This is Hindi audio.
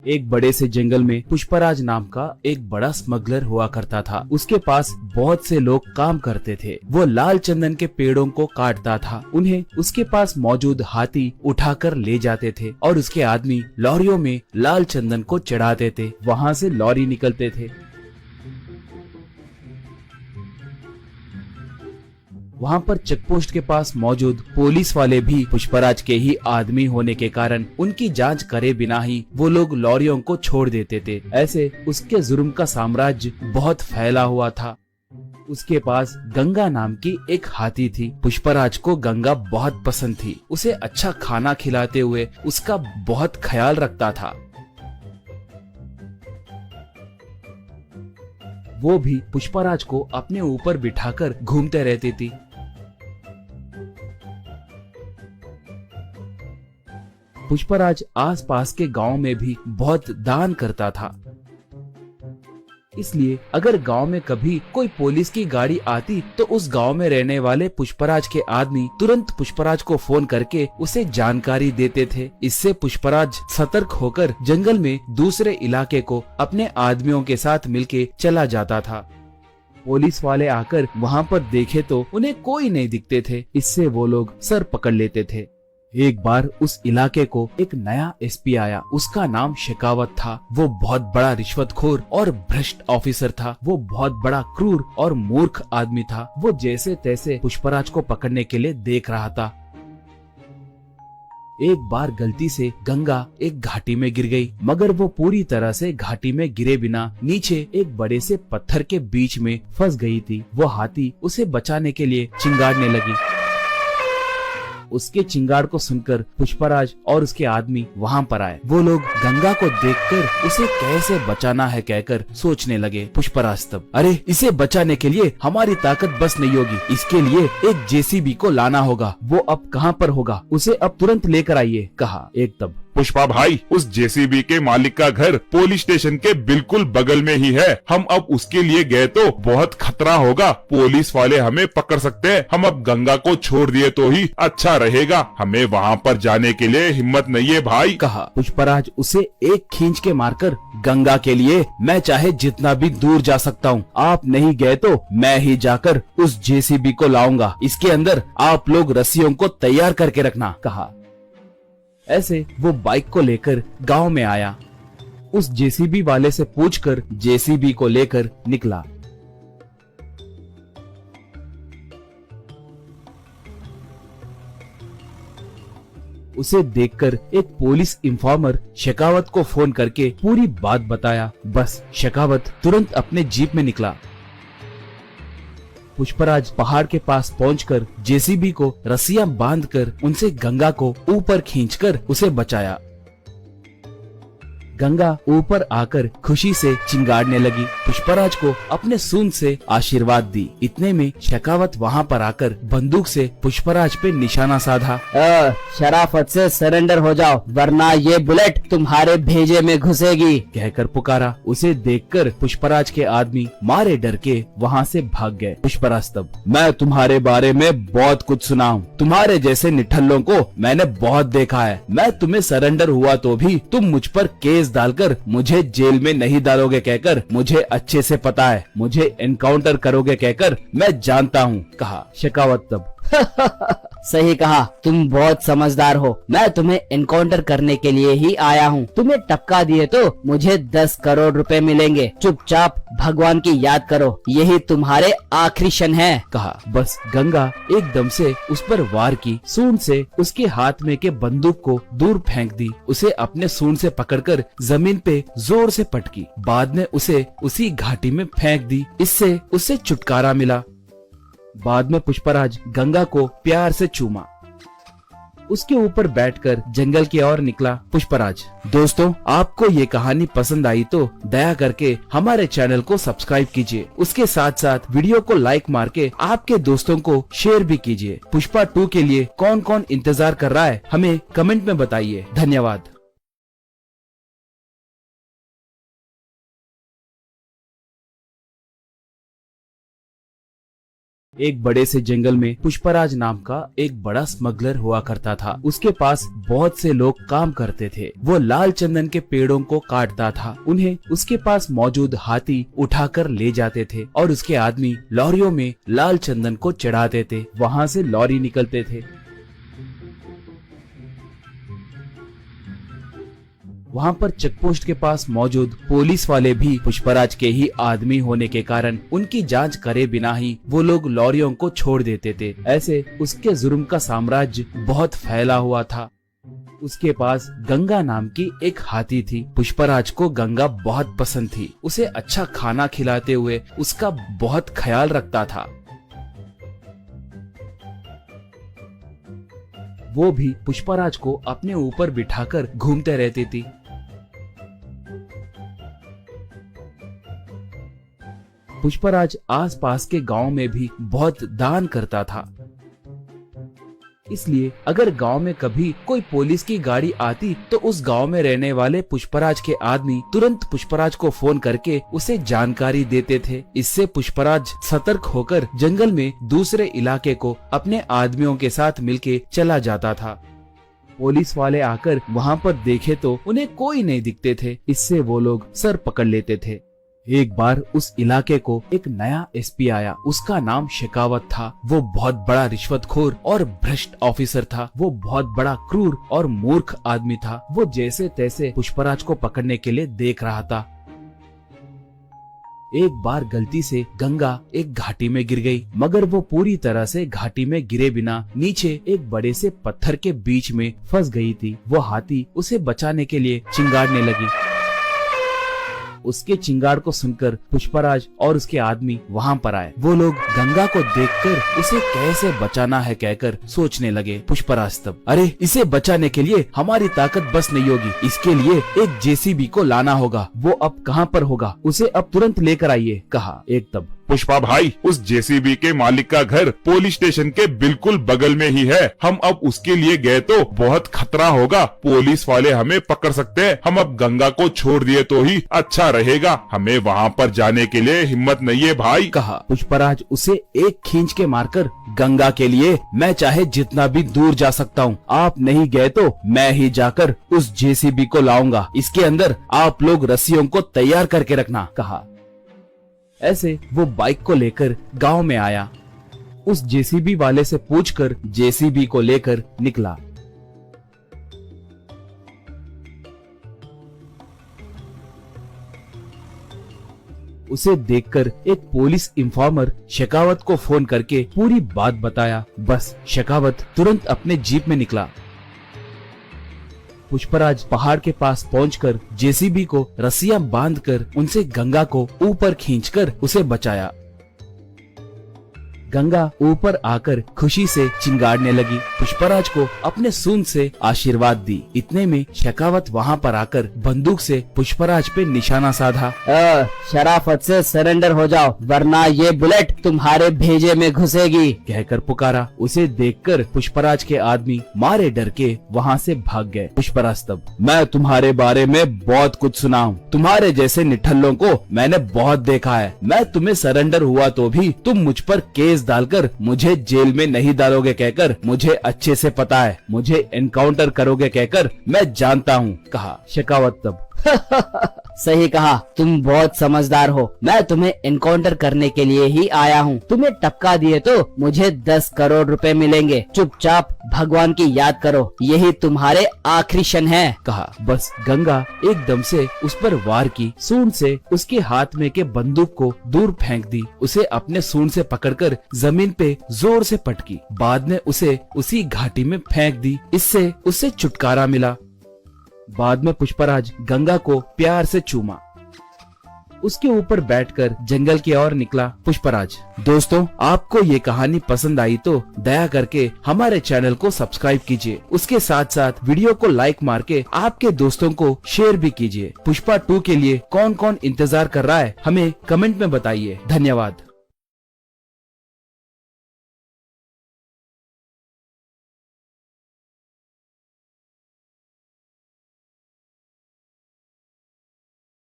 एक बड़े से जंगल में पुष्पराज नाम का एक बड़ा स्मगलर हुआ करता था। उसके पास बहुत से लोग काम करते थे। वो लाल चंदन के पेड़ों को काटता था। उन्हें उसके पास मौजूद हाथी उठाकर ले जाते थे और उसके आदमी लॉरियों में लाल चंदन को चढ़ाते थे। वहाँ से लॉरी निकलते थे। वहाँ पर चेकपोस्ट के पास मौजूद पुलिस वाले भी पुष्पराज के ही आदमी होने के कारण उनकी जांच करे बिना ही वो लोग लॉरियों को छोड़ देते थे। ऐसे उसके जुर्म का साम्राज्य बहुत फैला हुआ था। उसके पास गंगा नाम की एक हाथी थी। पुष्पराज को गंगा बहुत पसंद थी। उसे अच्छा खाना खिलाते हुए उसका बहुत ख्याल रखता था। वो भी पुष्पराज को अपने ऊपर बिठाकर घूमते रहती थी। पुष्पराज आसपास के गांव में भी बहुत दान करता था। इसलिए अगर गांव में कभी कोई पुलिस की गाड़ी आती तो उस गांव में रहने वाले पुष्पराज के आदमी तुरंत पुष्पराज को फोन करके उसे जानकारी देते थे। इससे पुष्पराज सतर्क होकर जंगल में दूसरे इलाके को अपने आदमियों के साथ मिलके चला जाता था। पुलिस वाले आकर वहां पर देखे तो उन्हें कोई नहीं दिखते थे। इससे वो लोग सर पकड़ लेते थे। एक बार उस इलाके को एक नया एसपी आया। उसका नाम शेखावत था। वो बहुत बड़ा रिश्वतखोर और भ्रष्ट ऑफिसर था। वो बहुत बड़ा क्रूर और मूर्ख आदमी था। वो जैसे तैसे पुष्पराज को पकड़ने के लिए देख रहा था। एक बार गलती से गंगा एक घाटी में गिर गई, मगर वो पूरी तरह से घाटी में गिरे बिना नीचे एक बड़े से पत्थर के बीच में फंस गई थी। वो हाथी उसे बचाने के लिए चिंगाड़ने लगी। उसके चिंगाड़ को सुनकर पुष्पराज और उसके आदमी वहाँ पर आए। वो लोग गंगा को देखकर उसे कैसे बचाना है कहकर सोचने लगे। पुष्पराज तब, अरे इसे बचाने के लिए हमारी ताकत बस नहीं होगी। इसके लिए एक जेसीबी को लाना होगा। वो अब कहाँ पर होगा? उसे अब तुरंत लेकर आइए, कहा। एक तब, पुष्पा भाई, उस जेसीबी के मालिक का घर पुलिस स्टेशन के बिल्कुल बगल में ही है। हम अब उसके लिए गए तो बहुत खतरा होगा। पुलिस वाले हमें पकड़ सकते हैं। हम अब गंगा को छोड़ दिए तो ही अच्छा रहेगा। हमें वहाँ पर जाने के लिए हिम्मत नहीं है भाई, कहा। पुष्पराज उसे एक खींच के मारकर, गंगा के लिए मैं चाहे जितना भी दूर जा सकता हूँ। आप नहीं गए तो मैं ही जाकर उस जेसीबी को लाऊंगा। इसके अंदर आप लोग रस्सियों को तैयार करके रखना, कहा। ऐसे वो बाइक को लेकर गांव में आया। उस जेसीबी वाले से पूछकर जेसीबी को लेकर निकला। उसे देखकर एक पुलिस इन्फॉर्मर शेखावत को फोन करके पूरी बात बताया। बस शेखावत तुरंत अपने जीप में निकला। पुष्पराज पहाड़ के पास पहुंचकर जेसीबी को रस्सियां बांधकर उनसे गंगा को ऊपर खींचकर उसे बचाया। गंगा ऊपर आकर खुशी से चिंगाड़ने लगी। पुष्पराज को अपने सूंड से आशीर्वाद दी। इतने में शेखावत वहाँ पर आकर बंदूक से पुष्पराज पे निशाना साधा। शराफत से सरेंडर हो जाओ, वरना ये बुलेट तुम्हारे भेजे में घुसेगी, कहकर पुकारा। उसे देखकर पुष्पराज के आदमी मारे डर के वहाँ से भाग गए। पुष्पराज तब, मैं तुम्हारे बारे में बहुत कुछ सुना हूँ। तुम्हारे जैसे निठल्लों को मैंने बहुत देखा है। मैं तुम्हें सरेंडर हुआ तो भी तुम मुझ पर केस डालकर मुझे जेल में नहीं डालोगे कहकर मुझे अच्छे से पता है। मुझे एनकाउंटर करोगे कहकर मैं जानता हूँ, कहा। शेखावत तब, सही कहा, तुम बहुत समझदार हो। मैं तुम्हें एनकाउंटर करने के लिए ही आया हूँ। तुम्हें टपका दिए तो मुझे 10 करोड़ रुपए मिलेंगे। चुपचाप भगवान की याद करो, यही तुम्हारे आखिरी क्षण है, कहा। बस गंगा एकदम से उस पर वार की। सूंड से उसके हाथ में के बंदूक को दूर फेंक दी। उसे अपने सूंड से पकड़कर जमीन पे जोर से पटकी। बाद में उसे उसी घाटी में फेंक दी। इससे उसे छुटकारा मिला। बाद में पुष्पराज गंगा को प्यार से चूमा। उसके ऊपर बैठकर जंगल की ओर निकला पुष्पराज। दोस्तों, आपको ये कहानी पसंद आई तो दया करके हमारे चैनल को सब्सक्राइब कीजिए। उसके साथ साथ वीडियो को लाइक मार के आपके दोस्तों को शेयर भी कीजिए। पुष्पा 2 के लिए कौन कौन इंतजार कर रहा है हमें कमेंट में बताइए। धन्यवाद। एक बड़े से जंगल में पुष्पराज नाम का एक बड़ा स्मगलर हुआ करता था। उसके पास बहुत से लोग काम करते थे। वो लाल चंदन के पेड़ों को काटता था। उन्हें उसके पास मौजूद हाथी उठाकर ले जाते थे और उसके आदमी लॉरियों में लाल चंदन को चढ़ाते थे। वहाँ से लॉरी निकलते थे। वहाँ पर चेकपोस्ट के पास मौजूद पुलिस वाले भी पुष्पराज के ही आदमी होने के कारण उनकी जांच करे बिना ही वो लोग लॉरियों को छोड़ देते थे। ऐसे उसके जुर्म का साम्राज्य बहुत फैला हुआ था। उसके पास गंगा नाम की एक हाथी थी। पुष्पराज को गंगा बहुत पसंद थी। उसे अच्छा खाना खिलाते हुए उसका बहुत ख्याल रखता था। वो भी पुष्पराज को अपने ऊपर बिठाकर घूमते रहती थी। पुष्पराज आसपास के गांव में भी बहुत दान करता था। इसलिए अगर गांव में कभी कोई पुलिस की गाड़ी आती तो उस गांव में रहने वाले पुष्पराज के आदमी तुरंत पुष्पराज को फोन करके उसे जानकारी देते थे। इससे पुष्पराज सतर्क होकर जंगल में दूसरे इलाके को अपने आदमियों के साथ मिलके चला जाता था। पुलिस वाले आकर वहां पर देखे तो उन्हें कोई नहीं दिखते थे। इससे वो लोग सर पकड़ लेते थे। एक बार उस इलाके को एक नया एसपी आया। उसका नाम शेखावत था। वो बहुत बड़ा रिश्वतखोर और भ्रष्ट ऑफिसर था। वो बहुत बड़ा क्रूर और मूर्ख आदमी था। वो जैसे तैसे पुष्पराज को पकड़ने के लिए देख रहा था। एक बार गलती से गंगा एक घाटी में गिर गई, मगर वो पूरी तरह से घाटी में गिरे बिना नीचे एक बड़े से पत्थर के बीच में फंस गई थी। वो हाथी उसे बचाने के लिए चिंगाड़ने लगी। उसके चिंगाड़ को सुनकर पुष्पराज और उसके आदमी वहाँ पर आए। वो लोग गंगा को देखकर उसे कैसे बचाना है कहकर सोचने लगे। पुष्पराज तब, अरे इसे बचाने के लिए हमारी ताकत बस नहीं होगी। इसके लिए एक जेसीबी को लाना होगा। वो अब कहाँ पर होगा, उसे अब तुरंत लेकर आइए, कहा। एक तब, पुष्पा भाई, उस जेसीबी के मालिक का घर पुलिस स्टेशन के बिल्कुल बगल में ही है। हम अब उसके लिए गए तो बहुत खतरा होगा। पुलिस वाले हमें पकड़ सकते हैं। हम अब गंगा को छोड़ दिए तो ही अच्छा रहेगा। हमें वहाँ पर जाने के लिए हिम्मत नहीं है भाई, कहा। पुष्पराज उसे एक खींच के मारकर, गंगा के लिए मैं चाहे जितना भी दूर जा सकता हूँ। आप नहीं गए तो मैं ही जाकर उस जेसीबी को लाऊंगा। इसके अंदर आप लोग रस्सियों को तैयार करके रखना, कहा। ऐसे वो बाइक को लेकर गांव में आया। उस जेसीबी वाले से पूछकर जेसीबी को लेकर निकला। उसे देखकर एक पुलिस इंफॉर्मर शेखावत को फोन करके पूरी बात बताया। बस शेखावत तुरंत अपने जीप में निकला। पुष्पराज पहाड़ के पास पहुंचकर जेसीबी को रस्सियां बांधकर उनसे गंगा को ऊपर खींचकर उसे बचाया। गंगा ऊपर आकर खुशी से चिंगाड़ने लगी। पुष्पराज को अपने सूंड से आशीर्वाद दी। इतने में शेखावत वहाँ पर आकर बंदूक से पुष्पराज पे निशाना साधा। शराफत से सरेंडर हो जाओ, वरना ये बुलेट तुम्हारे भेजे में घुसेगी, कहकर पुकारा। उसे देखकर पुष्पराज के आदमी मारे डर के वहाँ से भाग गए। पुष्पराज तब, मैं तुम्हारे बारे में बहुत कुछ सुना हूँ। तुम्हारे जैसे निठल्लों को मैंने बहुत देखा है। मैं तुम्हें सरेंडर हुआ तो भी तुम मुझ पर केस डालकर मुझे जेल में नहीं डालोगे कहकर मुझे अच्छे से पता है। मुझे एनकाउंटर करोगे कहकर मैं जानता हूँ, कहा। शेखावत तब, सही कहा, तुम बहुत समझदार हो। मैं तुम्हें एनकाउंटर करने के लिए ही आया हूँ। तुम्हें टपका दिए तो मुझे 10 करोड़ रुपए मिलेंगे। चुपचाप भगवान की याद करो, यही तुम्हारे आखिरी क्षण है, कहा। बस गंगा एकदम से उस पर वार की। सूंड से उसके हाथ में के बंदूक को दूर फेंक दी। उसे अपने सूंड से पकड़कर जमीन पे जोर से पटकी। बाद में उसे उसी घाटी में फेंक दी। इससे उसे छुटकारा मिला। बाद में पुष्पराज गंगा को प्यार से चूमा। उसके ऊपर बैठकर जंगल की ओर निकला पुष्पराज। दोस्तों, आपको ये कहानी पसंद आई तो दया करके हमारे चैनल को सब्सक्राइब कीजिए। उसके साथ साथ वीडियो को लाइक मार के आपके दोस्तों को शेयर भी कीजिए। पुष्पा 2 के लिए कौन कौन इंतजार कर रहा है हमें कमेंट में बताइए। धन्यवाद।